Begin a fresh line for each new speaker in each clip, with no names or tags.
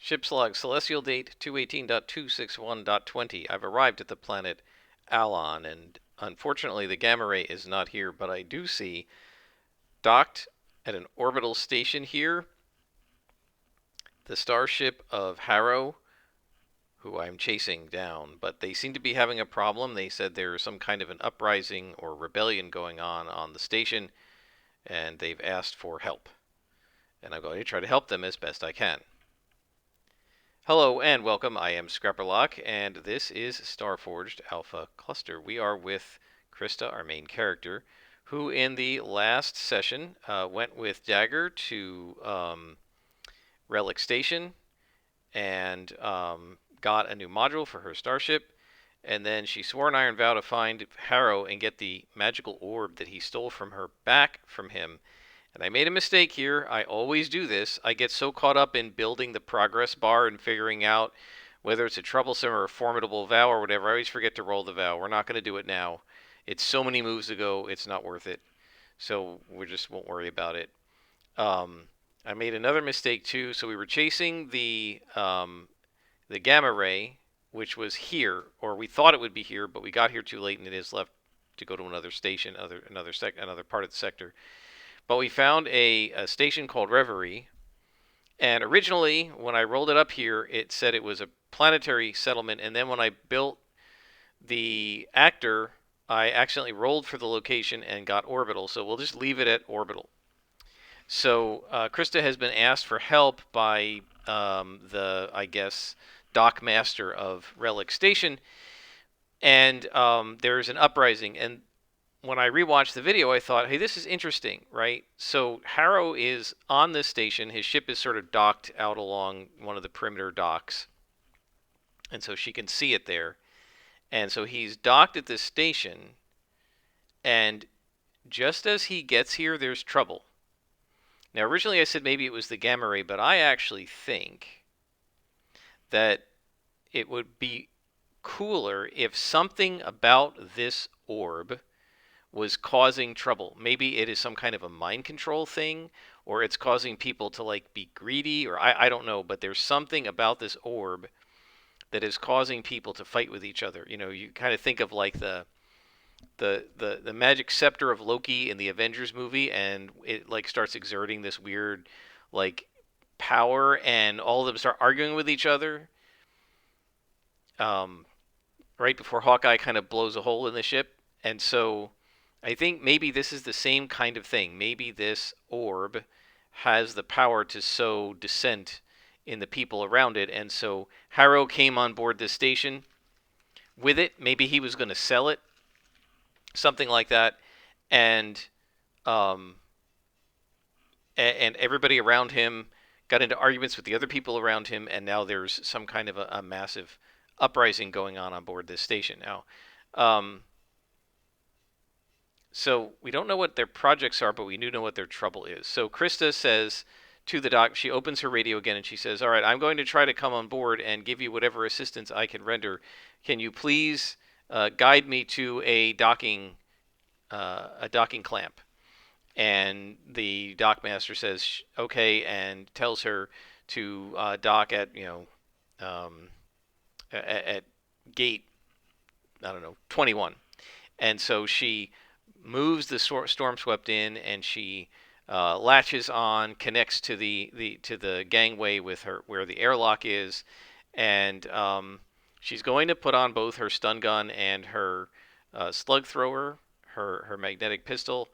Ship's log, celestial date 218.261.20. I've arrived at the planet Alon, and unfortunately the gamma ray is not here, but I do see docked at an orbital station here the starship of Harrow, who I'm chasing down, but they seem to be having a problem. They said there's some kind of an uprising or rebellion going on the station, and they've asked for help. And I'm going to try to help them as best I can. Hello and welcome. I am Scrapperlock, and this is Starforged Alpha Cluster. We are with Krista, our main character, who in the last session went with Dagger to Relic Station and got a new module for her starship. And then she swore an iron vow to find Harrow and get the magical orb that he stole from her back from him. And I made a mistake here. I always do this. I get so caught up in building the progress bar and figuring out whether it's a troublesome or a formidable vow or whatever. I always forget to roll the vow. We're not going to do it now. It's so many moves ago, it's not worth it. So we just won't worry about it. I made another mistake too. So we were chasing the gamma ray, which was here, or we thought it would be here, but we got here too late, and it is left to go to another station, another part of the sector. But we found a station called Reverie, and originally, when I rolled it up here, it said it was a planetary settlement, and then when I built the actor, I accidentally rolled for the location and got orbital, so we'll just leave it at orbital. So Krista has been asked for help by I guess, dock master of Relic Station, and there's an uprising, and when I rewatched the video, I thought, hey, this is interesting, right? So Harrow is on this station. His ship is sort of docked out along one of the perimeter docks, and so she can see it there. And so he's docked at this station, and just as he gets here, there's trouble. Now, originally I said maybe it was the gamma ray, but I actually think that it would be cooler if something about this orb was causing trouble. Maybe it is some kind of a mind control thing, or it's causing people to like be greedy, or I don't know, but there's something about this orb that is causing people to fight with each other. You know, you kind of think of like the magic scepter of Loki in the Avengers movie, and it like starts exerting this weird like power, and all of them start arguing with each other. Right before Hawkeye kind of blows a hole in the ship, and so I think maybe this is the same kind of thing. Maybe this orb has the power to sow dissent in the people around it. And so Harrow came on board this station with it. Maybe he was going to sell it, something like that. And everybody around him got into arguments with the other people around him. And now there's some kind of a massive uprising going on board this station now. So we don't know what their projects are, but we do know what their trouble is. So Krista says to the doc, she opens her radio again and she says, all right, I'm going to try to come on board and give you whatever assistance I can render. Can you please guide me to a docking clamp? And the dock master says, okay, and tells her to dock at, at gate, I don't know, 21. And so she moves the storm swept in, and she latches on, connects to the gangway with her where the airlock is, and she's going to put on both her stun gun and her slug thrower, her magnetic pistol,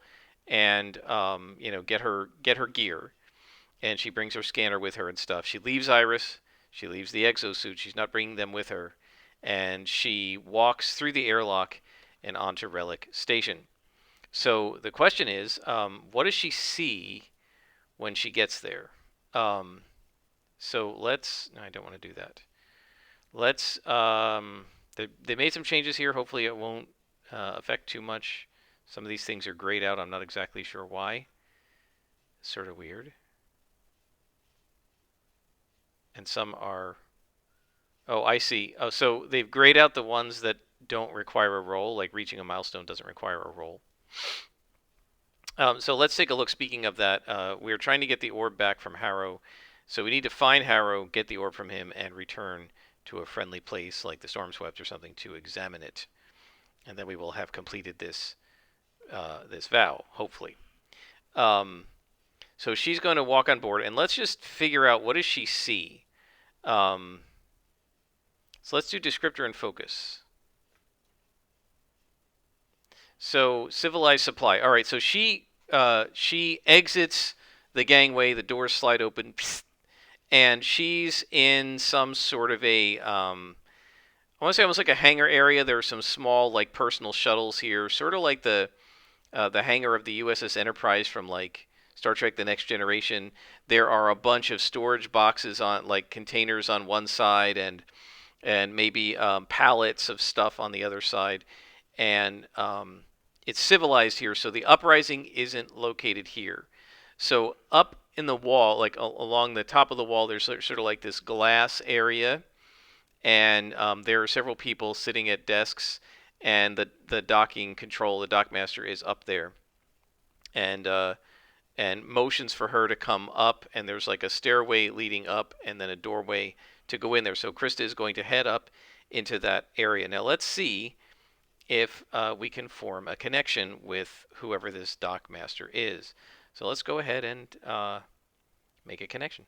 and get her gear. And she brings her scanner with her and stuff. She leaves Iris. She leaves the exosuit. She's not bringing them with her, and she walks through the airlock and onto Relic Station. So the question is, what does she see when she gets there? So let's. No, I don't want to do that. Let's. They made some changes here. Hopefully, it won't affect too much. Some of these things are grayed out. I'm not exactly sure why. It's sort of weird. And some are. Oh, I see. Oh, so they've grayed out the ones that don't require a roll, like reaching a milestone doesn't require a roll. So let's take a look. Speaking of that, we're trying to get the orb back from Harrow. So we need to find Harrow, get the orb from him, and return to a friendly place like the Stormswept or something to examine it. And then we will have completed this this vow, hopefully. So she's going to walk on board, and let's just figure out, what does she see? So let's do descriptor and focus. So civilized supply. All right. So she exits the gangway. The doors slide open, and she's in some sort of a I want to say almost like a hangar area. There are some small like personal shuttles here, sort of like the hangar of the USS Enterprise from like Star Trek: The Next Generation. There are a bunch of storage boxes on like containers on one side, and maybe pallets of stuff on the other side. And it's civilized here, so the uprising isn't located here. So up in the wall, like along the top of the wall, there's sort of like this glass area, and there are several people sitting at desks, and the docking control, the dockmaster, is up there, and motions for her to come up, and there's like a stairway leading up, and then a doorway to go in there. So Krista is going to head up into that area. Now let's see if we can form a connection with whoever this dockmaster is. So let's go ahead and make a connection.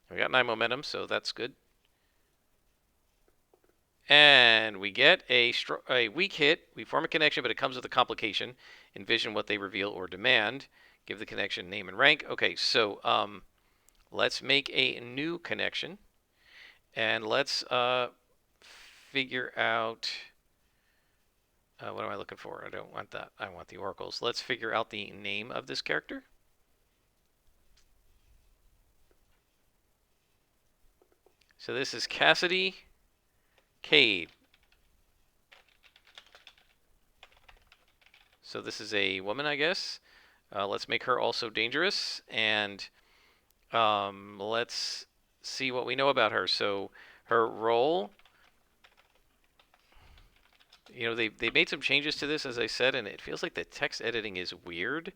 We got 9 momentum, so that's good. And we get a weak hit. We form a connection, but it comes with a complication. Envision what they reveal or demand. Give the connection name and rank. Okay, so let's make a new connection. And let's figure out... what am I looking for? I don't want that. I want the oracles. Let's figure out the name of this character. So this is Cassidy Cade. So this is a woman, I guess. Let's make her also dangerous, and let's see what we know about her. So her role, you know, they made some changes to this, as I said, and it feels like the text editing is weird.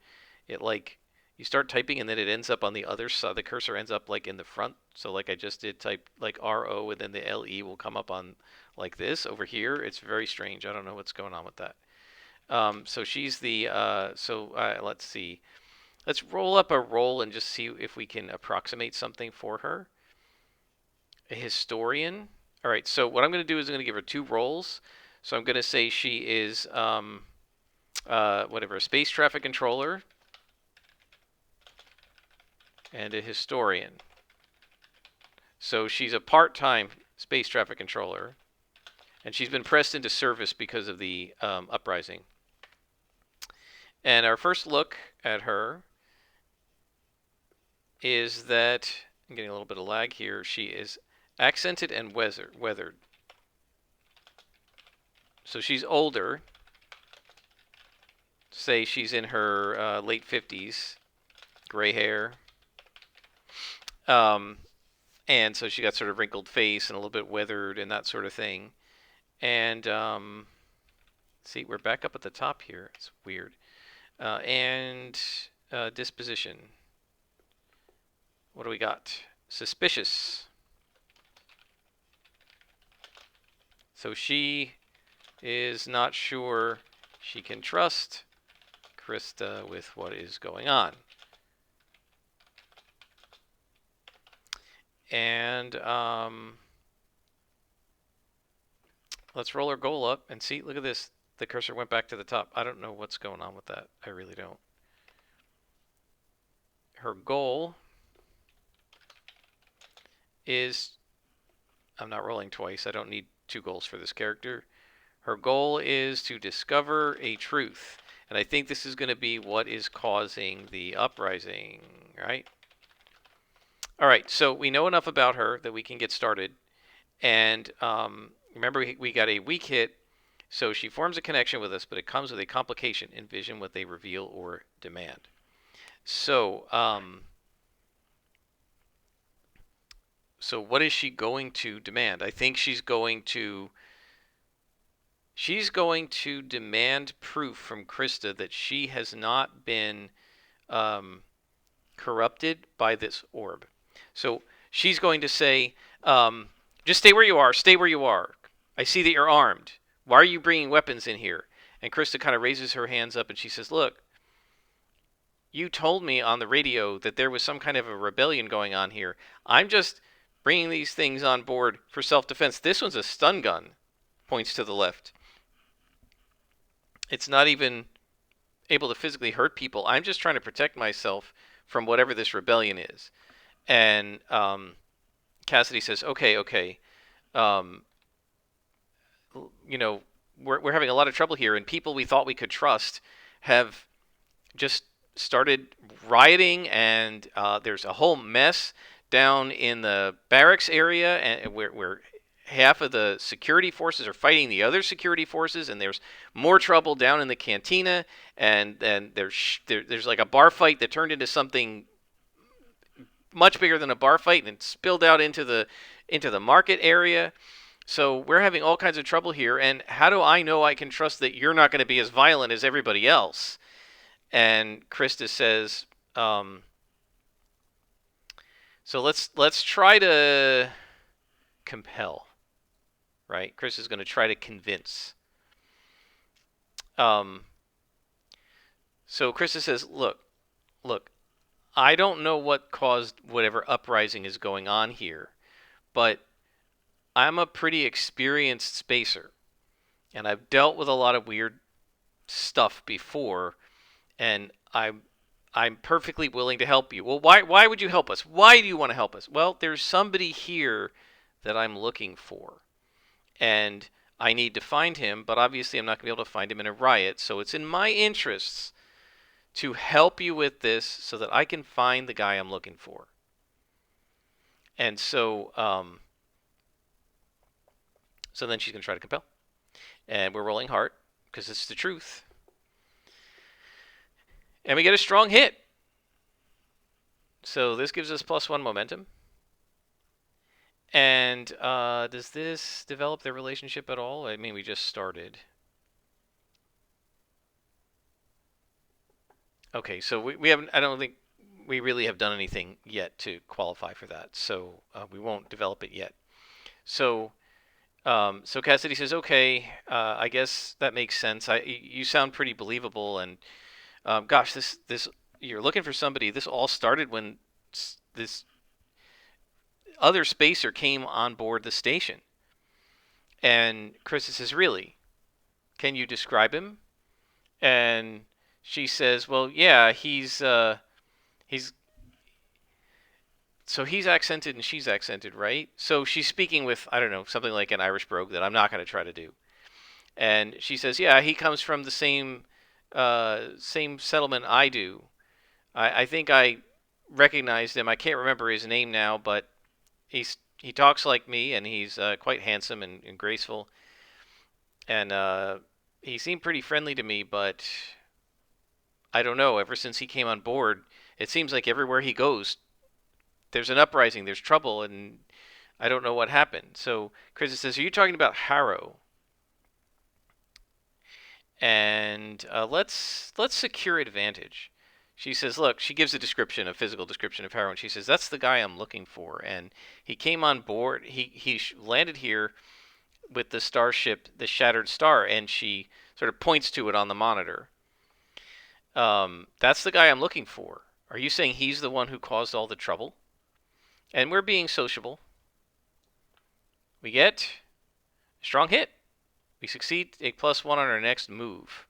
It like, you start typing and then it ends up on the other side. The cursor ends up like in the front. So like I just did type like RO, and then the LE will come up on like this over here. It's very strange. I don't know what's going on with that. So she's the, let's see. Let's roll up a roll and just see if we can approximate something for her. A historian. All right, so what I'm going to do is I'm going to give her 2 rolls. So I'm going to say she is, whatever, a space traffic controller and a historian. So she's a part-time space traffic controller, and she's been pressed into service because of the uprising. And our first look at her is that, I'm getting a little bit of lag here, she is accented and weathered. So she's older. Say she's in her late 50s, gray hair. And so she got sort of wrinkled face and a little bit weathered and that sort of thing. And see, we're back up at the top here. It's weird. And disposition. What do we got? Suspicious. So she is not sure she can trust Krista with what is going on. And let's roll her goal up and see. Look at this. The cursor went back to the top. I don't know what's going on with that. I really don't. Her goal is... I'm not rolling twice. I don't need 2 goals for this character. Her goal is to discover a truth. And I think this is going to be what is causing the uprising, right? All right, so we know enough about her that we can get started. And remember, we got a weak hit. So she forms a connection with us, but it comes with a complication. Envision what they reveal or demand. So, so what is she going to demand? I think she's going to demand proof from Krista that she has not been corrupted by this orb. So she's going to say, just stay where you are. Stay where you are. I see that you're armed. Why are you bringing weapons in here? And Krista kind of raises her hands up and she says, look, you told me on the radio that there was some kind of a rebellion going on here. I'm just bringing these things on board for self-defense. This one's a stun gun, points to the left. It's not even able to physically hurt people. I'm just trying to protect myself from whatever this rebellion is. And Cassidy says, okay. You know, we're having a lot of trouble here, and people we thought we could trust have just started rioting, and there's a whole mess down in the barracks area, and where half of the security forces are fighting the other security forces, and there's more trouble down in the cantina, and then there's like a bar fight that turned into something much bigger than a bar fight and spilled out into the market area. So we're having all kinds of trouble here, and how do I know I can trust that you're not going to be as violent as everybody else? And Krista says, so let's try to compel, right? Krista's going to try to convince. So Krista says, look, I don't know what caused whatever uprising is going on here, but I'm a pretty experienced spacer, and I've dealt with a lot of weird stuff before, and I'm perfectly willing to help you. Well, why would you help us? Why do you want to help us? Well, there's somebody here that I'm looking for, and I need to find him, but obviously I'm not going to be able to find him in a riot, so it's in my interests to help you with this so that I can find the guy I'm looking for. And so then she's going to try to compel. And we're rolling heart, because it's the truth. And we get a strong hit. So this gives us +1 momentum. And does this develop their relationship at all? I mean, we just started. Okay, so we haven't, I don't think we really have done anything yet to qualify for that. So we won't develop it yet. So Cassidy says, okay, I guess that makes sense. You sound pretty believable, and gosh, this you're looking for somebody. This all started when this other spacer came on board the station. And Krista says, really? Can you describe him? And she says, well, yeah, he's accented and she's accented, right? So she's speaking with, I don't know, something like an Irish brogue that I'm not going to try to do. And she says, yeah, he comes from the same settlement I do. I think I recognized him. I can't remember his name now, but he talks like me, and he's quite handsome and graceful. And he seemed pretty friendly to me, but I don't know. Ever since he came on board, it seems like everywhere he goes, there's an uprising, there's trouble, and I don't know what happened. So Krista says, are you talking about Harrow? And let's secure advantage. She says, look, she gives a physical description of Harrow, and she says, that's the guy I'm looking for. And he came on board, he landed here with the starship, the Shattered Star, and she sort of points to it on the monitor. That's the guy I'm looking for. Are you saying he's the one who caused all the trouble? And we're being sociable. We get a strong hit. We succeed, a +1 on our next move.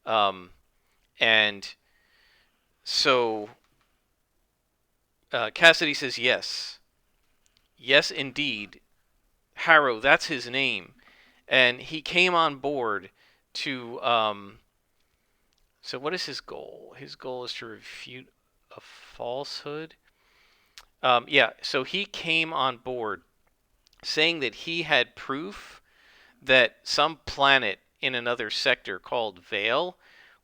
And so Cassidy says yes. Yes, indeed. Harrow, that's his name. And he came on board to... so what is his goal? His goal is to refute a falsehood. Yeah, so he came on board saying that he had proof that some planet in another sector called Vale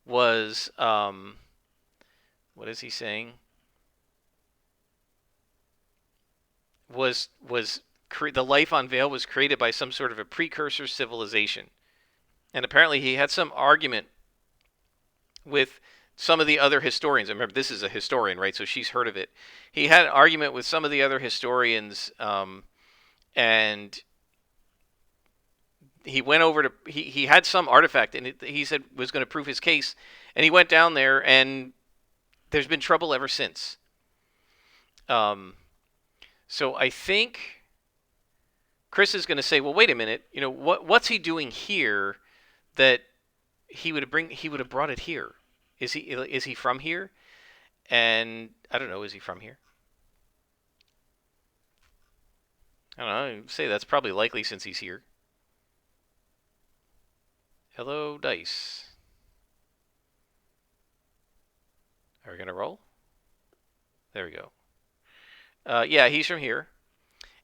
was, what is he saying? The life on Vale was created by some sort of a precursor civilization. And apparently he had some argument with some of the other historians. Remember, this is a historian, right? So she's heard of it. He had an argument with some of the other historians, and he went over to he had some artifact, and he said was going to prove his case, and he went down there, and there's been trouble ever since. Um, so I think Chris is going to say, well, wait a minute, what's he doing here that he would have brought it here? Is he from here? And I don't know, is he from here? I don't know. I'd say that's probably likely since he's here. Hello, dice. Are we gonna roll? There we go. Yeah, he's from here.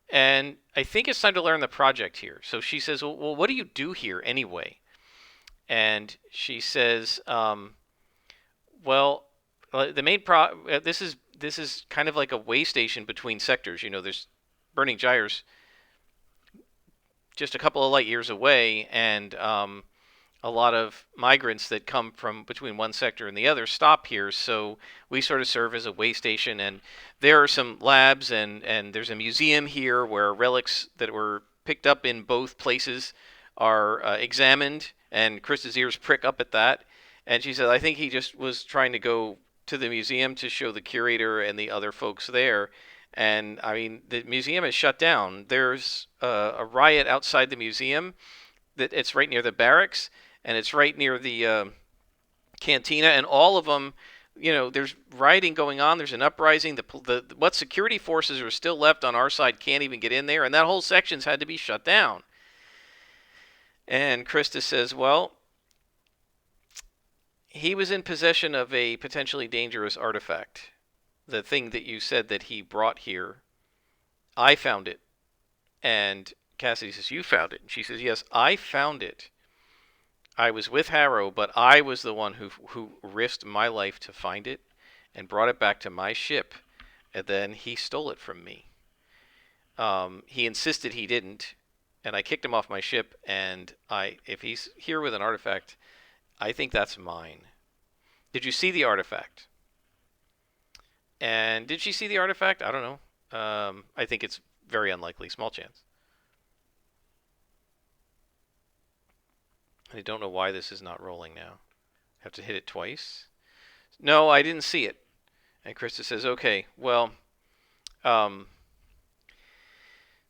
And I think it's time to learn the project here. So she says, well, what do you do here anyway? And she says, well, the main this is kind of like a way station between sectors. There's Burning Gyres just a couple of light years away, and a lot of migrants that come from between one sector and the other stop here, so we sort of serve as a way station. And there are some labs, and there's a museum here where relics that were picked up in both places are examined, and Chris's ears prick up at that. And she said, I think he just was trying to go to the museum to show the curator and the other folks there. And I mean, the museum is shut down. There's a riot outside the museum. That it's right near the barracks, and it's right near the cantina, and all of them, there's rioting going on. There's an uprising. What security forces are still left on our side can't even get in there, and that whole section's had to be shut down. And Krista says, well, he was in possession of a potentially dangerous artifact. The thing that you said that he brought here, I found it. And Cassidy says, you found it? And she says, yes, I found it. I was with Harrow, but I was the one who risked my life to find it and brought it back to my ship, and then he stole it from me. He insisted he didn't, and I kicked him off my ship, and if he's here with an artifact, I think that's mine. Did you see the artifact? And did she see the artifact? I don't know. I think it's very unlikely. Small chance. I don't know why this is not rolling now. I have to hit it twice. No, I didn't see it. And Krista says, okay, well,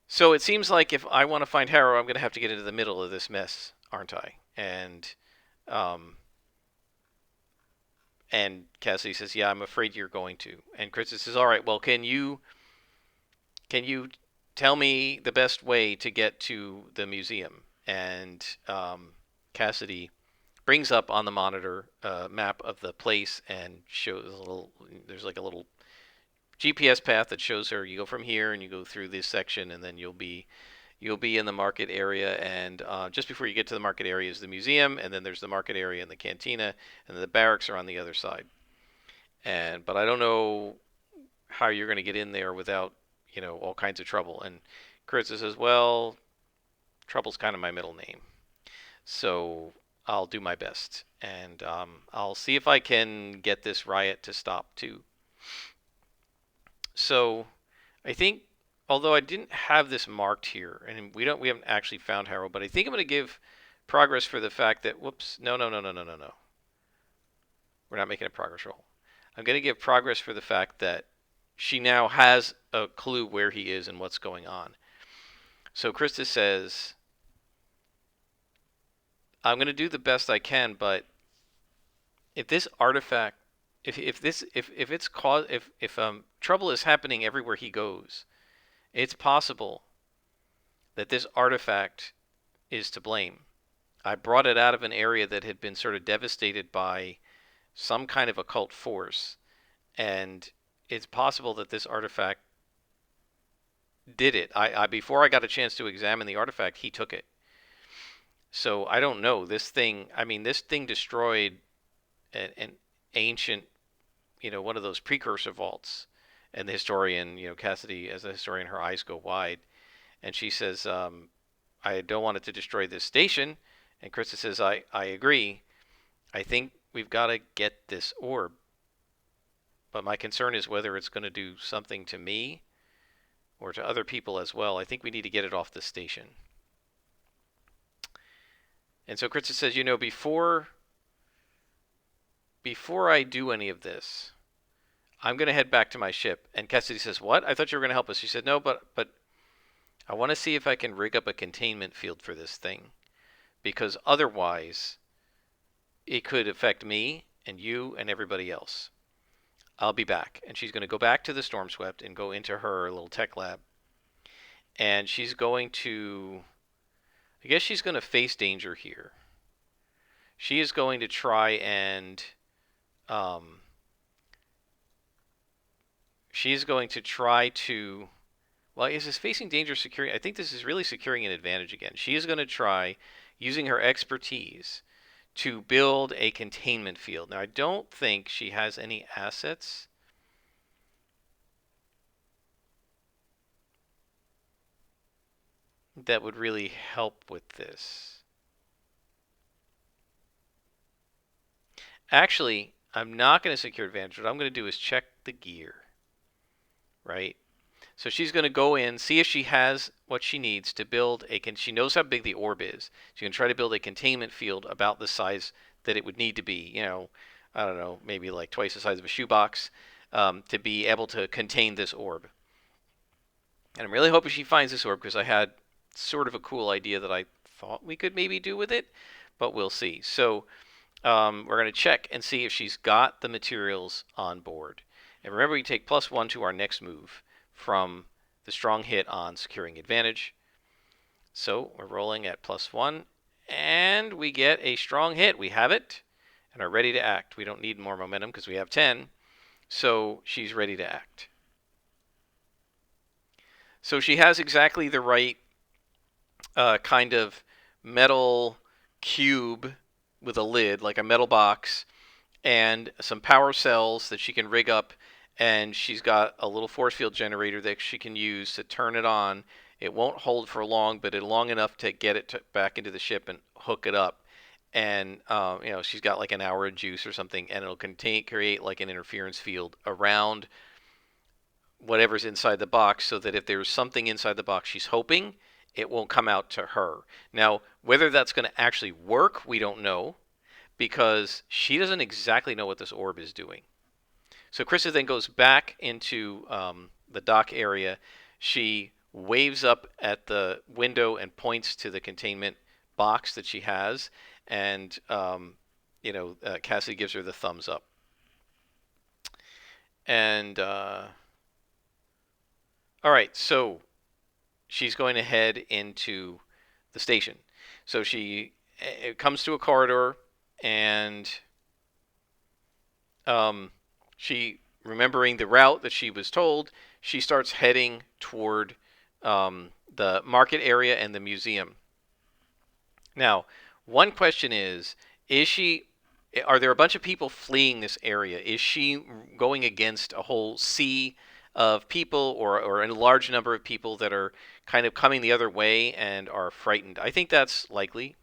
so it seems like if I want to find Harrow, I'm going to have to get into the middle of this mess, aren't I? And Cassidy says, yeah, I'm afraid you're going to. And Krista says, all right, well, can you tell me the best way to get to the museum? And Cassidy brings up on the monitor a map of the place and shows there's like a little GPS path that shows her, you go from here and you go through this section, and then you'll be in the market area, and just before you get to the market area is the museum, and then there's the market area and the cantina, and the barracks are on the other side. But I don't know how you're going to get in there without, all kinds of trouble. And Carissa says, well, trouble's kind of my middle name. So I'll do my best, and I'll see if I can get this riot to stop too. So I think, although I didn't have this marked here, and we haven't actually found Harrow, but I think I'm going to give progress for the fact that, whoops, no. We're not making a progress roll. I'm going to give progress for the fact that she now has a clue where he is and what's going on. So Krista says, I'm going to do the best I can, but if this artifact, if trouble is happening everywhere he goes, it's possible that this artifact is to blame. I brought it out of an area that had been sort of devastated by some kind of occult force, and it's possible that this artifact did it. Before I got a chance to examine the artifact, he took it. So I don't know. This thing destroyed an ancient, one of those precursor vaults. And the historian, Cassidy, as a historian, her eyes go wide. And she says, I don't want it to destroy this station. And Krista says, I agree. I think we've got to get this orb. But my concern is whether it's going to do something to me or to other people as well. I think we need to get it off the station. And so Kritza says, you know, before I do any of this, I'm going to head back to my ship. And Cassidy says, what? I thought you were going to help us. She said, no, but I want to see if I can rig up a containment field for this thing. Because otherwise, it could affect me and you and everybody else. I'll be back. And she's going to go back to the Stormswept and go into her little tech lab. And she's going to... I guess she's going to face danger here. She is going to try and... she's going to try to... Well, is this facing danger securing? I think this is really securing an advantage again. She is going to try, using her expertise, to build a containment field. Now, I don't think she has any assets. That would really help with this. Actually, I'm not going to secure advantage. What I'm going to do is check the gear. Right? So she's going to go in, see if she has what she needs to build a... She knows how big the orb is. She's going to try to build a containment field about the size that it would need to be. You know, I don't know, maybe like twice the size of a shoebox to be able to contain this orb. And I'm really hoping she finds this orb because I had sort of a cool idea that I thought we could maybe do with it, but we'll see. So we're going to check and see if she's got the materials on board. And remember, we take +1 to our next move from the strong hit on securing advantage. So we're rolling at +1, and we get a strong hit. We have it and are ready to act. We don't need more momentum because we have 10, so she's ready to act. So she has exactly the right kind of metal cube with a lid, like a metal box, and some power cells that she can rig up, and she's got a little force field generator that she can use to turn it on. It won't hold for long, but it's long enough to get it back into the ship and hook it up. And you know, she's got like an hour of juice or something, and it'll create like an interference field around whatever's inside the box, so that if there's something inside the box she's hoping, it won't come out to her. Now, whether that's going to actually work, we don't know, because she doesn't exactly know what this orb is doing. So Krista then goes back into the dock area. She waves up at the window and points to the containment box that she has, and you know, Cassie gives her the thumbs up. And all right, so she's going to head into the station. So she comes to a corridor, and she, remembering the route that she was told, she starts heading toward the market area and the museum. Now, one question is she... Are there a bunch of people fleeing this area? Is she going against a whole sea of people, or a large number of people that are kind of coming the other way and are frightened? I think that's likely.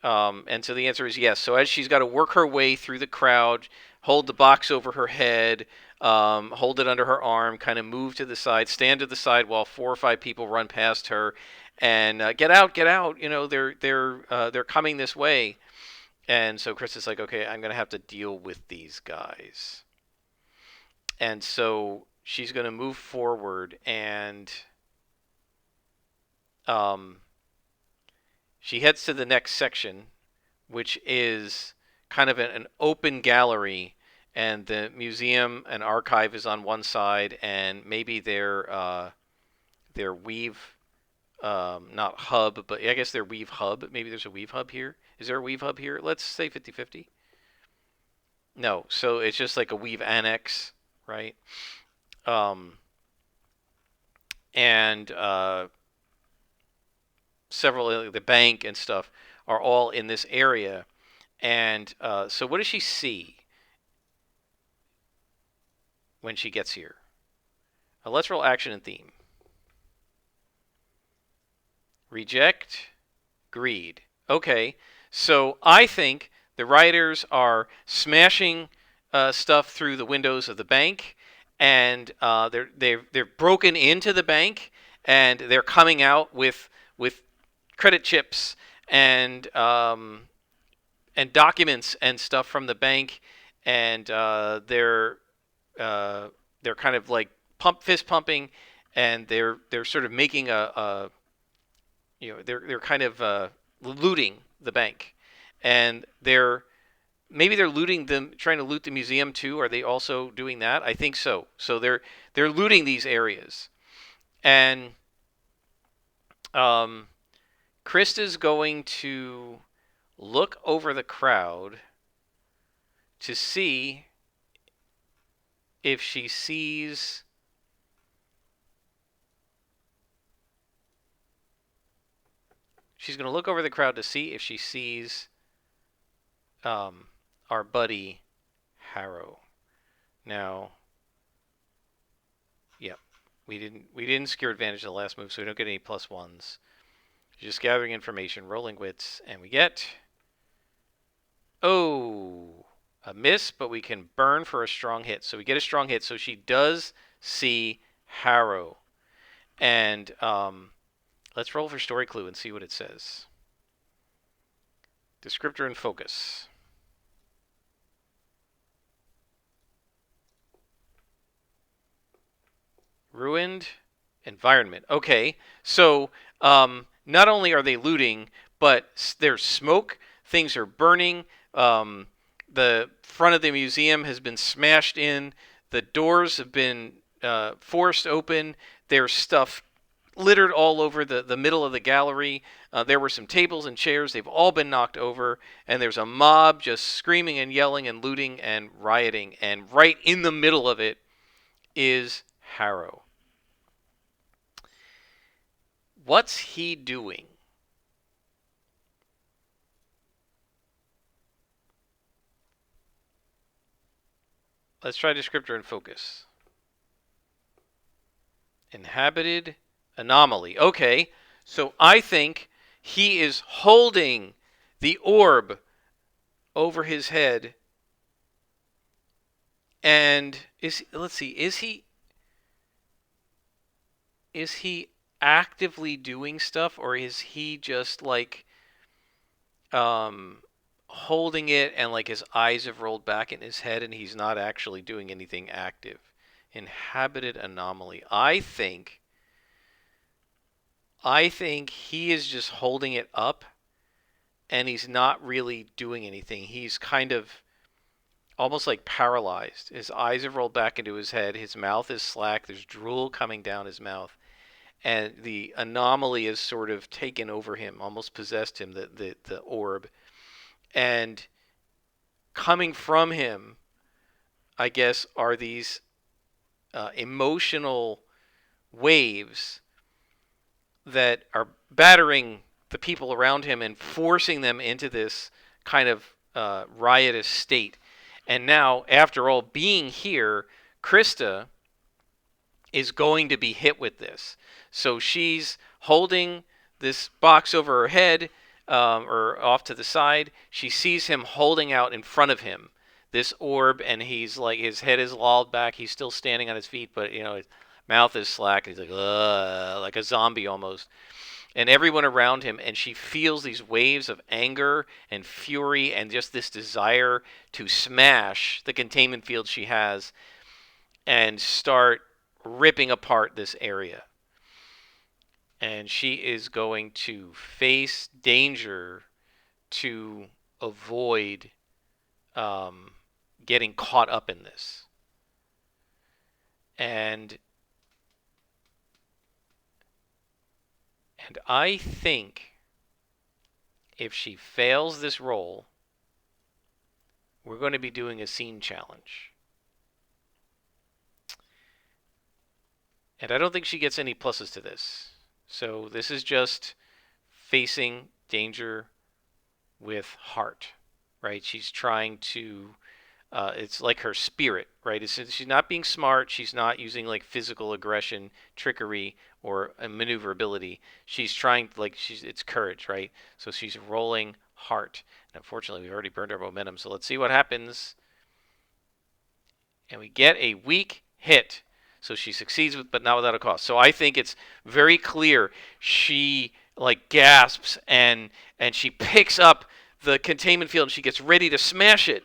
And so the answer is yes. So as she's got to work her way through the crowd, hold the box over her head, hold it under her arm, kind of move to the side, stand to the side while 4 or 5 people run past her, and get out! You know, they're coming this way. And so Chris is like, okay, I'm going to have to deal with these guys. And so she's going to move forward, and she heads to the next section, which is kind of an open gallery, and the museum and archive is on one side, and maybe their weave, not hub, but I guess their weave hub. Maybe there's a weave hub here. Is there a weave hub here? Let's say 50-50. No, so it's just like a weave annex, right? And several, the bank and stuff, are all in this area. And so what does she see when she gets here? Let's roll action and theme. Reject, greed. Okay, so I think The rioters are smashing stuff through the windows of the bank, and they're broken into the bank, and they're coming out with credit chips and documents and stuff from the bank, and uh, they're kind of like fist pumping, and they're sort of making a they're kind of looting the bank, and maybe they're looting them, trying to loot the museum too. Are they also doing that? I think so. So they're looting these areas, and um, Krista's going to look over the crowd to see if she sees. She's going to look over the crowd to see if she sees our buddy Harrow. Now, yep, we didn't secure advantage of the last move, so we don't get any +1s. Just gathering information, rolling wits, and we get a miss, but we can burn for a strong hit. So we get a strong hit. So she does see Harrow, and let's roll for story clue and see what it says. Descriptor and focus. Ruined environment. Okay, so not only are they looting, but there's smoke. Things are burning. The front of the museum has been smashed in. The doors have been forced open. There's stuff littered all over the middle of the gallery. There were some tables and chairs. They've all been knocked over. And there's a mob just screaming and yelling and looting and rioting. And right in the middle of it is Harrow. What's he doing? Let's try descriptor and focus. Inhabited anomaly. Okay, so I think he is holding the orb over his head. And let's see, is he actively doing stuff, or is he just like holding it and like his eyes have rolled back in his head and he's not actually doing anything active? Inhabited anomaly. I think he is just holding it up and he's not really doing anything. He's kind of almost like paralyzed. His eyes have rolled back into his head. His mouth is slack. There's drool coming down his mouth. And the anomaly is sort of taken over him, almost possessed him, the orb. And coming from him, I guess, are these emotional waves that are battering the people around him and forcing them into this kind of riotous state. And now, after all, being here, Krista is going to be hit with this. So she's holding this box over her head or off to the side. She sees him holding out in front of him this orb, and he's like, his head is lolled back. He's still standing on his feet, but his mouth is slack. He's like, ugh, like a zombie almost. And everyone around him, and she feels these waves of anger and fury and just this desire to smash the containment field she has and start ripping apart this area. And she is going to face danger to avoid getting caught up in this. And I think if she fails this roll, we're going to be doing a scene challenge. And I don't think she gets any pluses to this. So this is just facing danger with heart, right? She's trying to, it's like her spirit, right? She's not being smart. She's not using like physical aggression, trickery, or maneuverability. She's trying, like, it's courage, right? So she's rolling heart. And unfortunately, we've already burned our momentum, so let's see what happens. And we get a weak hit. So she succeeds, but not without a cost. So I think it's very clear she like gasps and she picks up the containment field and she gets ready to smash it.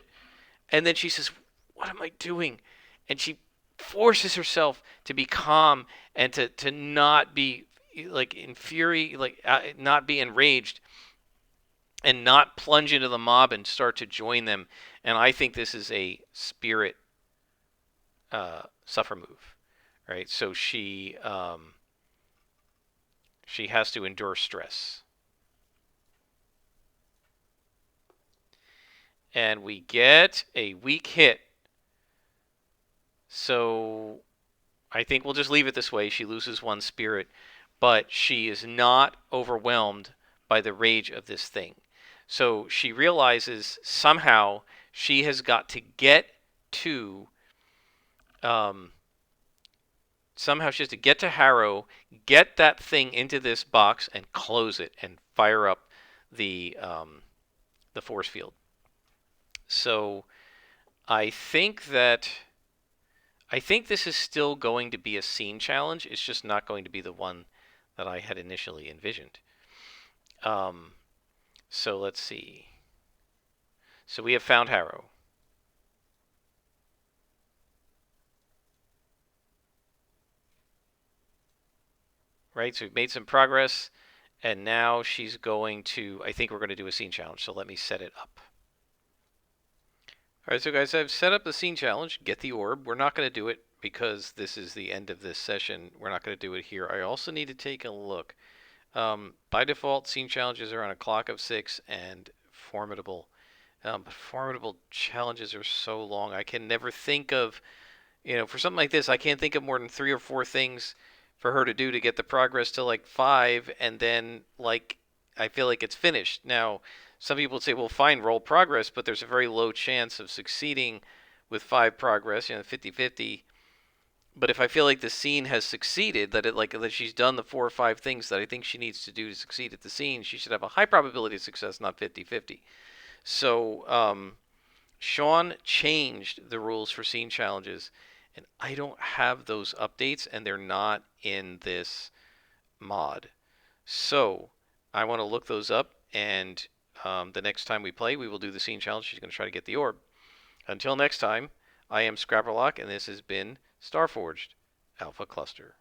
And then she says, "What am I doing?" And she forces herself to be calm and to not be like in fury, like not be enraged and not plunge into the mob and start to join them. And I think this is a spirit suffer move, right? So she has to endure stress, and we get a weak hit. So I think we'll just leave it this way. She loses one spirit, but she is not overwhelmed by the rage of this thing. So she realizes somehow she has got to get to somehow she has to get to Harrow, get that thing into this box, and close it and fire up the force field. So I think that this is still going to be a scene challenge. It's just not going to be the one that I had initially envisioned. So let's see. So we have found Harrow. Right, so we've made some progress, and now she's going to, I think we're going to do a scene challenge, so let me set it up. Alright, so guys, I've set up the scene challenge, get the orb. We're not going to do it because this is the end of this session. We're not going to do it here. I also need to take a look. By default, scene challenges are on a clock of 6 and formidable. But formidable challenges are so long. I can never think of, for something like this, I can't think of more than 3 or 4 things for her to do to get the progress to like 5, and then like I feel like it's finished. Now, some people would say, well, fine, roll progress, but there's a very low chance of succeeding with 5 progress, 50-50. But if I feel like the scene has succeeded, that she's done the 4 or 5 things that I think she needs to do to succeed at the scene, she should have a high probability of success, not 50-50. So Sean changed the rules for scene challenges, and I don't have those updates, and they're not in this mod. So I want to look those up, and the next time we play, we will do the scene challenge. She's going to try to get the orb. Until next time, I am Scrapperlock, and this has been Starforged Alpha Cluster.